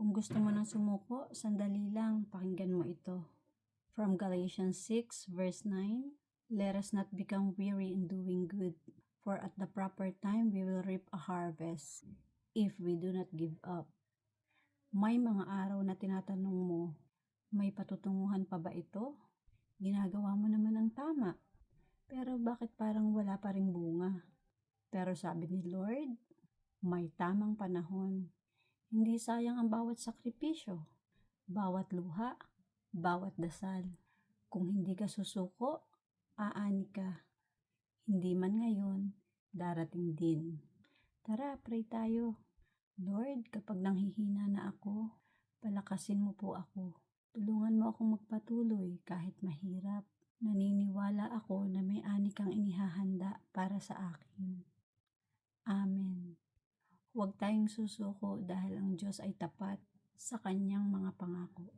Kung gusto mo nang sumuko, sandali lang, pakinggan mo ito. From Galatians 6 verse 9, let us not become weary in doing good, for at the proper time we will reap a harvest, if we do not give up. May mga araw na tinatanong mo, may patutunguhan pa ba ito? Ginagawa mo naman ang tama, pero bakit parang wala pa ring bunga? Pero sabi ni Lord, may tamang panahon. Hindi sayang ang bawat sakripisyo, bawat luha, bawat dasal. Kung hindi ka susuko, aani ka. Hindi man ngayon, darating din. Tara, pray tayo. Lord, kapag nanghihina na ako, palakasin mo po ako. Tulungan mo akong magpatuloy kahit mahirap. Naniniwala ako na may ani kang inihahanda para sa akin. Amen. Huwag tayong susuko dahil ang Diyos ay tapat sa kanyang mga pangako.